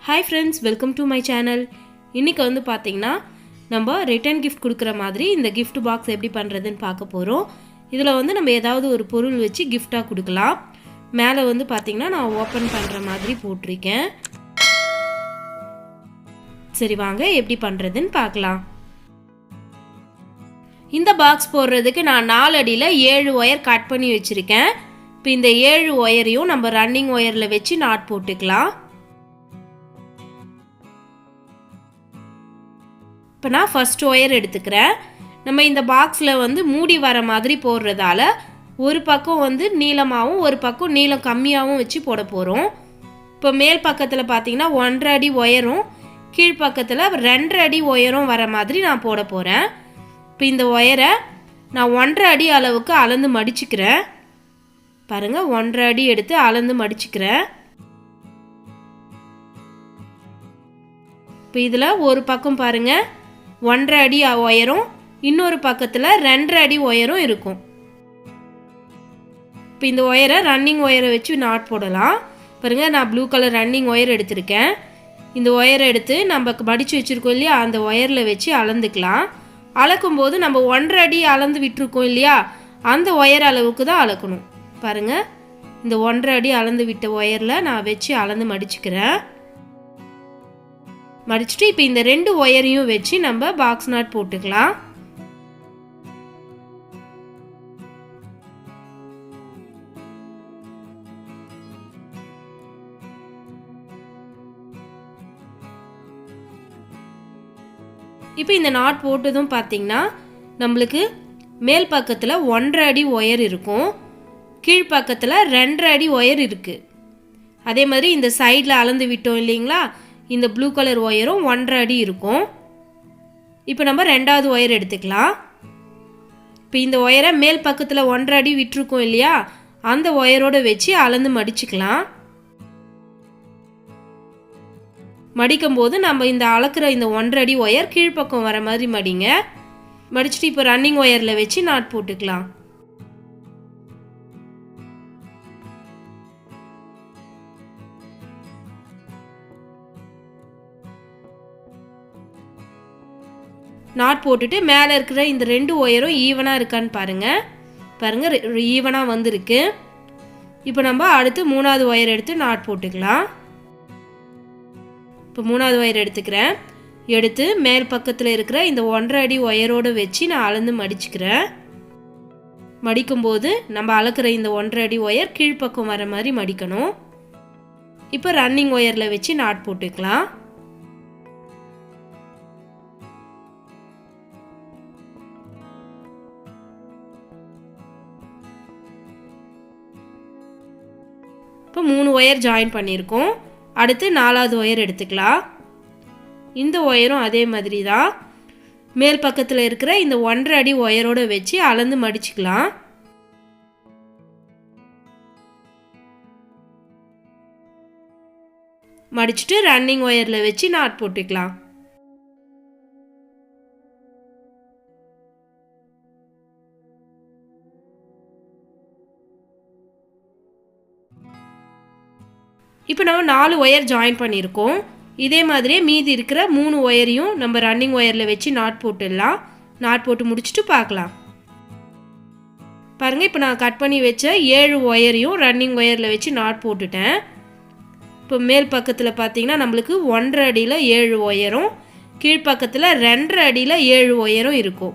Hi friends, welcome to my channel. இன்னைக்கு வந்து பாத்தீங்கன்னா நம்ம ரிட்டர்ன் gift கொடுக்கிற மாதிரி இந்த gift box எப்படி பண்றதுன்னு பார்க்க போறோம். இதுல வந்து நம்ம ஏதாவது ஒரு பொருள் வச்சு gift-ஆ கொடுக்கலாம். மேலே வந்து பாத்தீங்கன்னா நான் ஓபன் பண்ற மாதிரி போட்டுருக்கேன். சரி வாங்க எப்படி பண்றதுன்னு பார்க்கலாம். இந்த பாக்ஸ் போடுறதுக்கு நான் 4 அடியில 7 ஒயர் கட் பண்ணி வச்சிருக்கேன். இப்போ இந்த 7 ஒயரையும் நம்ம ரன்னிங் ஒயர்ல வச்சு நாட் போட்டுக்கலாம். இப்போ நான் ஃபர்ஸ்ட் ஒயர் எடுத்துக்கிறேன். நம்ம இந்த பாக்ஸில் வந்து மூடி வர மாதிரி போடுறதால ஒரு பக்கம் வந்து நீளமாகவும் ஒரு பக்கம் நீளம் கம்மியாகவும் வச்சு போட போகிறோம். இப்போ மேல் பக்கத்தில் பார்த்தீங்கன்னா 1.5 அடி ஒயரும் கீழ்ப்பக்கத்தில் 2.5 அடி ஒயரும் வர மாதிரி நான் போட போகிறேன். இப்போ இந்த ஒயரை நான் 1.5 அடி அளவுக்கு அளந்து மடிச்சுக்கிறேன். பாருங்கள் 1.5 அடி எடுத்து அளந்து மடிச்சுக்கிறேன். இப்போ இதில் ஒரு பக்கம் பாருங்கள் 1.5 அடி ஒயரும் இன்னொரு பக்கத்தில் 2.5 அடி ஒயரும் இருக்கும். இப்போ இந்த ஒயரை ரன்னிங் ஒயரை வச்சு நாட் போடலாம். பாருங்கள் நான் ப்ளூ கலர் ரன்னிங் ஒயர் எடுத்திருக்கேன். இந்த ஒயரை எடுத்து நம்ம மடித்து வச்சுருக்கோம் இல்லையா, அந்த ஒயரில் வச்சு அளந்துக்கலாம். அளக்கும்போது நம்ம 1.5 அடி அளந்து விட்டுருக்கோம் இல்லையா, அந்த ஒயர் அளவுக்கு தான் அளக்கணும். பாருங்கள் இந்த 1.5 அடி அளந்து விட்ட ஒயரில் நான் வச்சு அளந்து மடிச்சுக்கிறேன். மடிச்சுட்டு இப்போ இந்த 2 ஒயரையும் வச்சு நம்ம பாக்ஸ் நாட் போட்டுக்கலாம். இப்போ இந்த நாட் போட்டதும் பார்த்தீங்கன்னா நம்மளுக்கு மேல் பக்கத்தில் 1.5 அடி ஒயர் இருக்கும், கீழ்ப்பக்கத்தில் 2.5 அடி ஒயர் இருக்குது. அதே மாதிரி இந்த சைடில் அளந்து விட்டோம் இல்லைங்களா, இந்த ப்ளூ கலர் ஒயரும் 1.5 அடி இருக்கும். இப்போ நம்ம 2வது ஒயர் எடுத்துக்கலாம். இப்போ இந்த ஒயரை மேல் பக்கத்தில் 1.5 அடி விட்டுருக்கோம் இல்லையா, அந்த ஒயரோடு வச்சு அளந்து மடிச்சுக்கலாம். மடிக்கும் போது நம்ம இந்த அளக்குற இந்த 1.5 அடி ஒயர் கீழ்ப்பக்கம் வர மாதிரி மடிங்க. மடிச்சுட்டு இப்போ ரன்னிங் ஒயரில் வச்சு நாட் போட்டுக்கலாம். நாட் போட்டுட்டு மேலே இருக்கிற இந்த 2 ஒயரும் ஈவனாக இருக்கான்னு பாருங்கள். பாருங்கள் ஈவனாக வந்திருக்கு. இப்போ நம்ம அடுத்து 3வது ஒயர் எடுத்து நாட் போட்டுக்கலாம். இப்போ 3வது ஒயர் எடுத்துக்கிறேன். எடுத்து மேல் பக்கத்தில் இருக்கிற இந்த 1.5 அடி ஒயரோடு வச்சு நான் அளந்து மடிச்சுக்கிறேன். மடிக்கும்போது நம்ம அளக்குற இந்த 1.5 அடி ஒயர் கீழ்ப்பக்கம் வர மாதிரி மடிக்கணும். இப்போ ரன்னிங் ஒயரில் வச்சு நாட் போட்டுக்கலாம். இப்போ 3 ஒயர் ஜாயின் பண்ணியிருக்கோம். அடுத்து 4வது ஒயர் எடுத்துக்கலாம். இந்த ஒயரும் அதே மாதிரி தான் மேல் பக்கத்தில் இருக்கிற இந்த 1.5 அடி ஒயரோடு வச்சு அளந்து மடிச்சுக்கலாம். மடிச்சுட்டு ரன்னிங் ஒயரில் வச்சு நாட் போட்டுக்கலாம். இப்போ நம்ம 4 ஒயர் ஜாயின் பண்ணியிருக்கோம். இதே மாதிரியே மீதி இருக்கிற 3 ஒயரையும் நம்ம ரன்னிங் ஒயரில் வச்சு நாட் போட்டுடலாம். நாட் போட்டு முடிச்சுட்டு பார்க்கலாம். பாருங்கள் இப்போ நான் கட் பண்ணி வச்ச 7 ஒயரையும் ரன்னிங் ஒயரில் வச்சு நாட் போட்டுட்டேன். இப்போ மேல் பக்கத்தில் பார்த்தீங்கன்னா நம்மளுக்கு 1.5 அடியில் 7 ஒயரும் கீழ்ப்பக்கத்தில் 2.5 அடியில் 7 ஒயரும் இருக்கும்.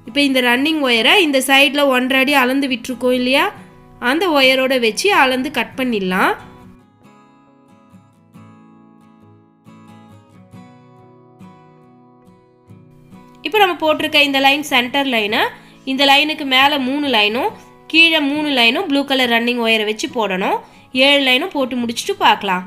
இப்போ இந்த ரன்னிங் ஒயரை இந்த சைடில் 1.5 அடி அளந்து விட்டுருக்கோம் இல்லையா, அந்த ஒயரோடு வச்சு அளந்து கட் பண்ணிடலாம். இப்போ நம்ம போட்டிருக்க இந்த லைன் சென்டர் லைனை, இந்த லைனுக்கு மேலே 3 லைனும் கீழே 3 லைனும் ப்ளூ கலர் ரன்னிங் ஒயரை வச்சு போடணும். 7 லைனும் போட்டு முடிச்சுட்டு பார்க்கலாம்.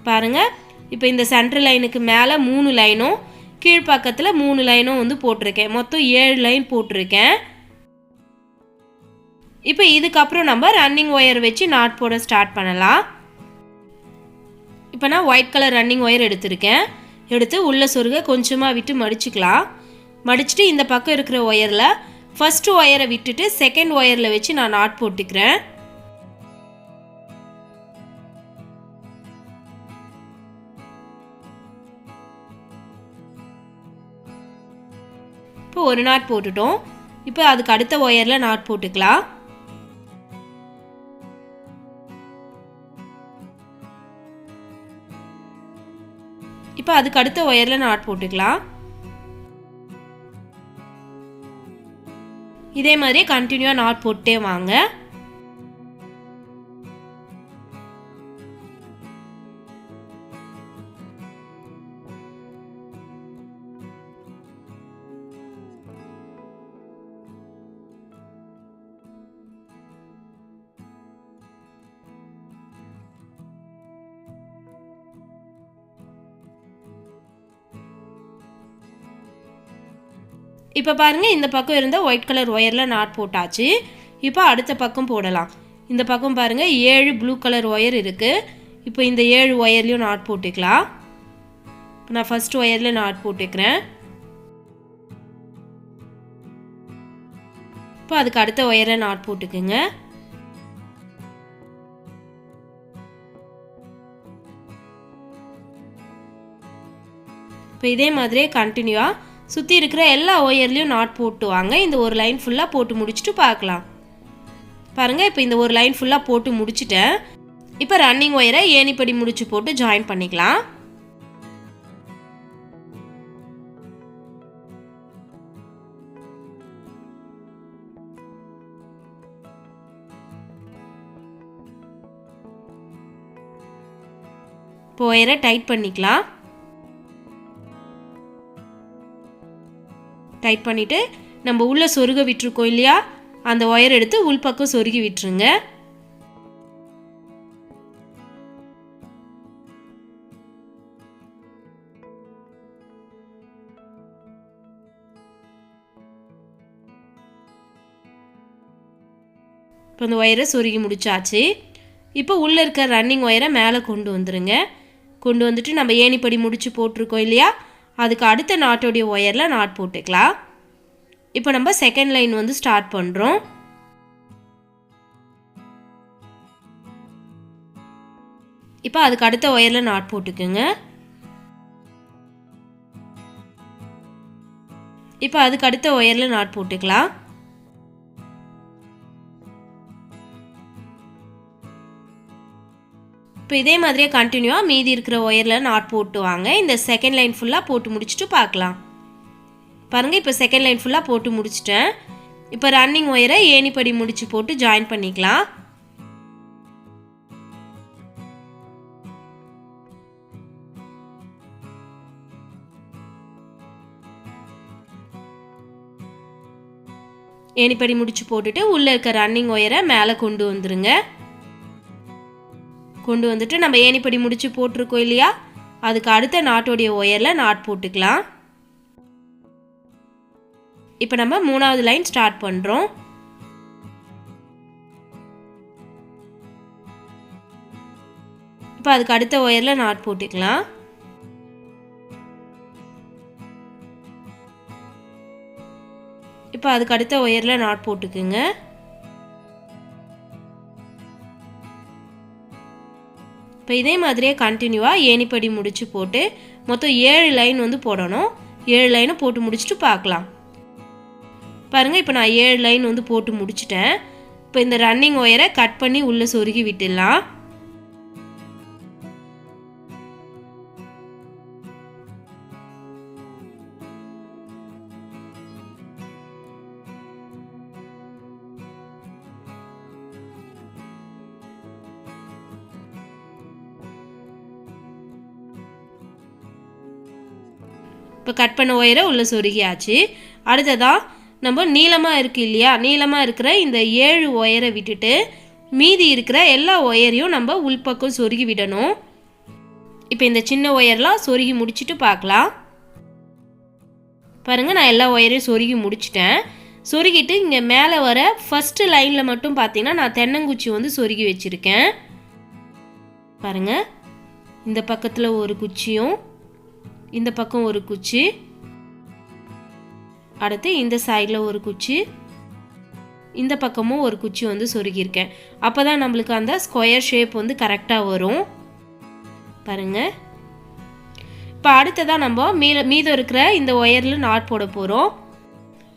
பாருங்கள் இப்போ இந்த சென்டர் லைனுக்கு மேலே 3 லைனும் கீழ்ப்பக்கத்தில் 3 லைனும் வந்து போட்டிருக்கேன். மொத்தம் 7 லைன் போட்டிருக்கேன். இப்போ இதுக்கப்புறம் நம்ம ரன்னிங் ஒயர் வச்சு நாட் போட ஸ்டார்ட் பண்ணலாம். இப்போ நான் ஒயிட் கலர் ரன்னிங் ஒயர் எடுத்திருக்கேன். எடுத்து உள்ளே சொருக கொஞ்சமாக விட்டு மடிச்சுக்கலாம். மடிச்சுட்டு இந்த பக்கம் இருக்கிற ஒயரில் ஃபஸ்ட்டு ஒயரை விட்டுட்டு செகண்ட் ஒயரில் வச்சு நான் நாட் போட்டுக்கிறேன். இப்போ ஒரு நாட் போட்டுட்டோம். இப்போ அதுக்கு அடுத்த ஒயரில் நாட் போட்டுக்கலாம். இப்போ அதுக்கு அடுத்த ஒயரில் நாட் போட்டுக்கலாம். இதே மாதிரி கண்டினியூவாக நாட் போட்டே வாங்க. இப்போ பாருங்கள், இந்த பக்கம் இருந்த ஒயிட் கலர் ஒயரில் நாட் போட்டாச்சு. இப்போ அடுத்த பக்கம் போடலாம். இந்த பக்கம் பாருங்கள் 7 ப்ளூ கலர் ஒயர் இருக்குது. இப்போ இந்த 7 ஒயர்லேயும் நாட் போட்டுக்கலாம். இப்போ நான் ஃபஸ்ட் ஒயரில் நாட் போட்டுக்கிறேன். இப்போ அதுக்கு அடுத்த ஒயரில் நாட் போட்டுக்குங்க. இப்போ இதே மாதிரியே கண்டினியூவாக சுற்றி இருக்கிற எல்லா ஒயர்லேயும் நாட் போட்டு வாங்க. இந்த ஒரு லைன் ஃபுல்லாக போட்டு முடிச்சுட்டு பார்க்கலாம். பாருங்கள், இப்போ இந்த ஒரு லைன் ஃபுல்லாக போட்டு முடிச்சுட்டேன். இப்போ ரன்னிங் ஒயரை ஏணிப்படி முடிச்சு போட்டு ஜாயின் பண்ணிக்கலாம். இப்போ ஒயரை டைட் பண்ணிக்கலாம். டைட் பண்ணிவிட்டு நம்ம உள்ளே சொருக விட்டுருக்கோம் இல்லையா, அந்த ஒயர் எடுத்து உள்பக்கம் சொருகி விட்டுருங்க. இப்போ அந்த ஒயரை சொருகி முடிச்சாச்சு. இப்போ உள்ளே இருக்க ரன்னிங் ஒயரை மேலே கொண்டு வந்துடுங்க. கொண்டு வந்துட்டு நம்ம ஏணிப்படி முடிச்சு போட்டிருக்கோம் இல்லையா, அதுக்கு அடுத்த நாட்டோடைய ஒயரில் நாட் போட்டுக்கலாம். இப்போ நம்ம செகண்ட் லைன் வந்து ஸ்டார்ட் பண்ணுறோம். இப்போ அதுக்கு அடுத்த ஒயரில் நாட் போட்டுக்குங்க. இப்போ அதுக்கு அடுத்த ஒயரில் நாட் போட்டுக்கலாம். இப்போ இதே மாதிரியே கண்டினியூவாக மீதி இருக்கிற ஒயரில் நாட் போட்டு வாங்க. இந்த செகண்ட் லைன் ஃபுல்லாக போட்டு முடிச்சுட்டு பார்க்கலாம். பாருங்கள், இப்போ செகண்ட் லைன் ஃபுல்லாக போட்டு முடிச்சிட்டேன். இப்போ ரன்னிங் ஒயரை ஏணிப்படி முடிச்சு போட்டு ஜாயின் பண்ணிக்கலாம். ஏணிப்படி முடிச்சு போட்டுட்டு உள்ளே இருக்க ரன்னிங் ஒயரை மேலே கொண்டு வந்துருங்க. கொண்டு வந்துட்டு நம்ம ஏணிப்படி முடிச்சு போட்டிருக்கோம் இல்லையா, அதுக்கு அடுத்த நாட்டோடைய ஒயரில் நாட் போட்டுக்கலாம். இப்போ நம்ம மூணாவது லைன் ஸ்டார்ட் பண்ணுறோம். இப்போ அதுக்கு அடுத்த ஒயரில் நாட் போட்டுக்கலாம். இப்போ அதுக்கு அடுத்த ஒயரில் நாட் போட்டுக்குங்க. இப்போ இதே மாதிரியே கண்டினியூவாக ஏணிப்படி முடிச்சு போட்டு மொத்தம் 7 லைன் வந்து போடணும். 7 லைனை போட்டு முடிச்சுட்டு பார்க்கலாம். பாருங்கள், இப்போ நான் 7 லைன் வந்து போட்டு முடிச்சிட்டேன். இப்போ இந்த ரன்னிங் ஒயரை கட் பண்ணி உள்ளே சொருகி விட்டுடலாம். இப்போ கட் பண்ண ஒயரை உள்ளே சொருகியாச்சு. அடுத்ததாக நம்ம நீளமாக இருக்குது இல்லையா, நீளமாக இருக்கிற இந்த 7 ஒயரை விட்டுட்டு மீதி இருக்கிற எல்லா ஒயரையும் நம்ம உள்பக்கம் சொருகி விடணும். இப்போ இந்த சின்ன ஒயர்லாம் சொருகி முடிச்சுட்டு பார்க்கலாம். பாருங்கள், நான் எல்லா ஒயரையும் சொருகி முடிச்சிட்டேன். சொருகிட்டு இங்கே மேலே வர ஃபஸ்ட்டு லைனில் மட்டும் பார்த்தீங்கன்னா நான் தென்னங்குச்சி வந்து சொருகி வச்சுருக்கேன். பாருங்கள், இந்த பக்கத்தில் ஒரு குச்சியும் இந்த பக்கம் ஒரு குச்சி, அடுத்து இந்த சைடில் ஒரு குச்சி, இந்த பக்கமும் ஒரு குச்சி வந்து சொருகியிருக்கேன். அப்போ தான் நம்மளுக்கு அந்த ஸ்கொயர் ஷேப் வந்து கரெக்டாக வரும். பாருங்கள், இப்போ அடுத்ததாக நம்ம மீதம் இருக்கிற இந்த ஒயரில் நாட் போட போகிறோம்.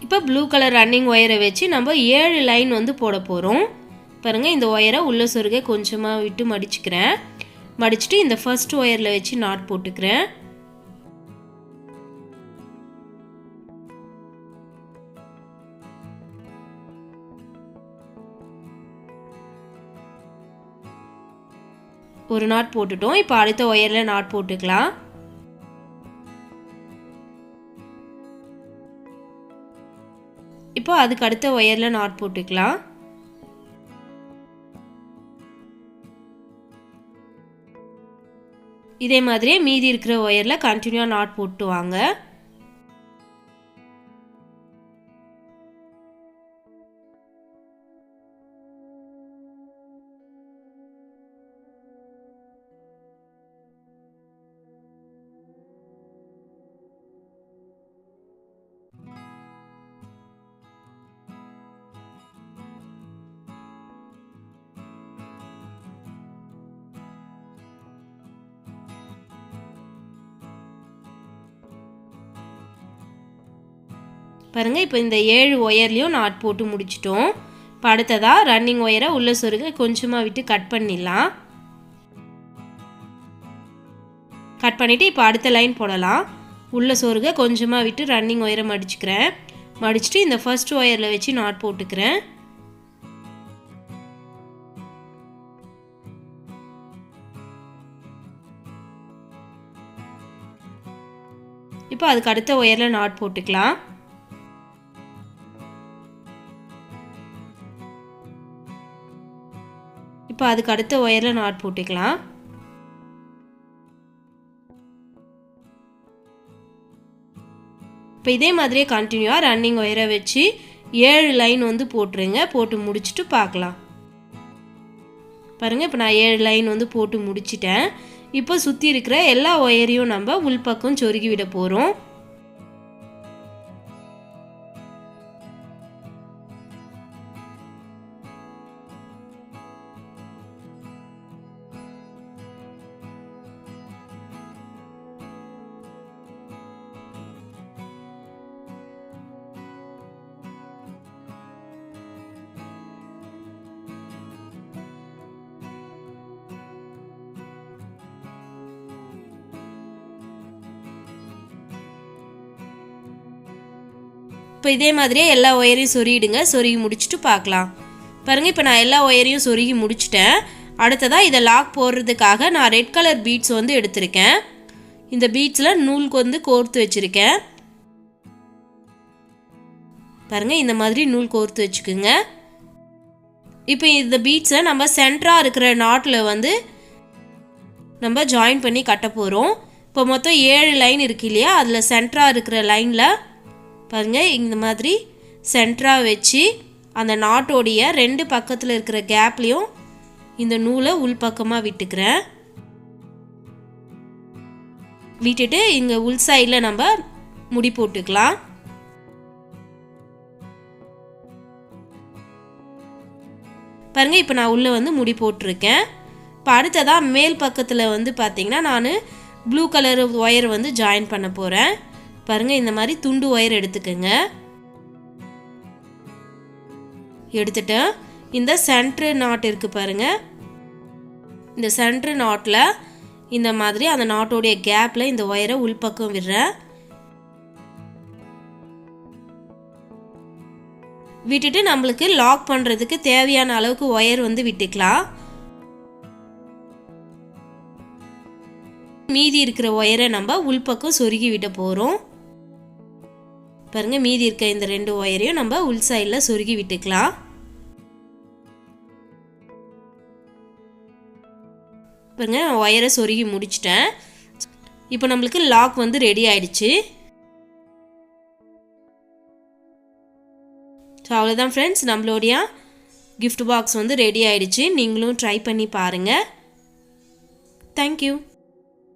இப்போ ப்ளூ கலர் ரன்னிங் ஒயரை வச்சு நம்ம 7 லைன் வந்து போட போகிறோம். பாருங்கள், இந்த ஒயரை உள்ளே சொருக கொஞ்சமாக விட்டு மடிச்சுக்கிறேன். மடிச்சுட்டு இந்த ஃபர்ஸ்ட் ஒயரில் வச்சு நாட் போட்டுக்கிறேன். ஒரு நாட் போட்டுட்டோம். இப்போ அடுத்த ஒயரில் நாட் போட்டுக்கலாம். இப்போ அதுக்கு அடுத்த ஒயரில் நாட் போட்டுக்கலாம். இதே மாதிரியே மீதி இருக்கிற ஒயரில் கண்டினியூவாக நாட் போட்டு வாங்க. பாருங்கள், இப்போ இந்த 7 ஒயர்லேயும் நாட் போட்டு முடிச்சிட்டோம். இப்போ அடுத்ததாக ரன்னிங் ஒயரை உள்ளே சொருக கொஞ்சமாக விட்டு கட் பண்ணிடலாம். கட் பண்ணிவிட்டு இப்போ அடுத்த லைன் போடலாம். உள்ளே சொருக கொஞ்சமாக விட்டு ரன்னிங் ஒயரை மடிச்சுக்கிறேன். மடிச்சுட்டு இந்த ஃபர்ஸ்ட் ஒயரில் வச்சு நாட் போட்டுக்கிறேன். இப்போ அதுக்கு அடுத்த ஒயரில் நாட் போட்டுக்கலாம். இப்போ அதுக்கு அடுத்த ஒயரில் நாட் போட்டுக்கலாம். இப்போ இதே மாதிரியே கண்டினியூவாக ரன்னிங் ஒயரை வச்சு 7 லைன் வந்து போட்டுருங்க. போட்டு முடிச்சுட்டு பார்க்கலாம். பாருங்கள், இப்போ நான் 7 லைன் வந்து போட்டு முடிச்சிட்டேன். இப்போ சுற்றி இருக்கிற எல்லா ஒயரையும் நம்ம உள்பக்கம் சொருகி விட போகிறோம். இப்போ இதே மாதிரியே எல்லா ஒயரையும் சொருகிடுங்க. சொருகி முடிச்சுட்டு பார்க்கலாம். பாருங்கள், இப்போ நான் எல்லா ஒயரையும் சொருகி முடிச்சிட்டேன். அடுத்ததாக இதை லாக் போடுறதுக்காக நான் ரெட் கலர் பீட்ஸ் வந்து எடுத்திருக்கேன். இந்த பீட்ஸில் நூலுக்கு வந்து கோர்த்து வச்சுருக்கேன். பாருங்கள், இந்த மாதிரி நூல் கோர்த்து வச்சுக்குங்க. இப்போ இந்த பீட்ஸை நம்ம சென்டராக இருக்கிற நாட்டில் வந்து நம்ம ஜாயின் பண்ணி கட்ட போகிறோம். இப்போ மொத்தம் 7 லைன் இருக்கு இல்லையா, அதில் சென்டராக இருக்கிற லைனில் பாருங்கள், இந்த மாதிரி சென்டராக வச்சு அந்த நாட்டோடைய 2 பக்கத்தில் இருக்கிற கேப்லேயும் இந்த நூலை உள்பக்கமாக விட்டுக்கிறேன். விட்டுட்டு இங்கே உள் சைடில் நம்ம முடி போட்டுக்கலாம். பாருங்கள், இப்போ நான் உள்ளே வந்து முடி போட்டிருக்கேன். இப்போ அடுத்ததாக மேல் பக்கத்தில் வந்து பார்த்திங்கன்னா நான் ப்ளூ கலர் ஒயர் வந்து ஜாயின் பண்ண போகிறேன். பாருங்கள், இந்த மாதிரி துண்டு ஒயர் எடுத்துக்கோங்க. எடுத்துட்டு இந்த சென்ட்ரு நாட் இருக்குது பாருங்கள், இந்த சென்ட்ரு நாட்டில் இந்த மாதிரி அந்த நாட்டோடைய கேப்பில் இந்த ஒயரை உள்பக்கம் விடுறேன். விட்டுட்டு நம்மளுக்கு லாக் பண்ணுறதுக்கு தேவையான அளவுக்கு ஒயர் வந்து விட்டுக்கலாம். மீதி இருக்கிற ஒயரை நம்ம உள்பக்கம் சொருகி விட போகிறோம். பாருங்கள், மீதி இருக்க இந்த 2 ஒயரையும் நம்ம உள் சைடில் சொருகி விட்டுக்கலாம். பாருங்கள், ஒயரை சொருகி முடிச்சிட்டேன். இப்போ நம்மளுக்கு லாக் வந்து ரெடி ஆயிடுச்சு. ஸோ அவ்வளோதான் ஃப்ரெண்ட்ஸ், நம்மளுடைய கிஃப்ட் பாக்ஸ் வந்து ரெடி ஆயிடுச்சு. நீங்களும் ட்ரை பண்ணி பாருங்கள். தேங்க்யூ.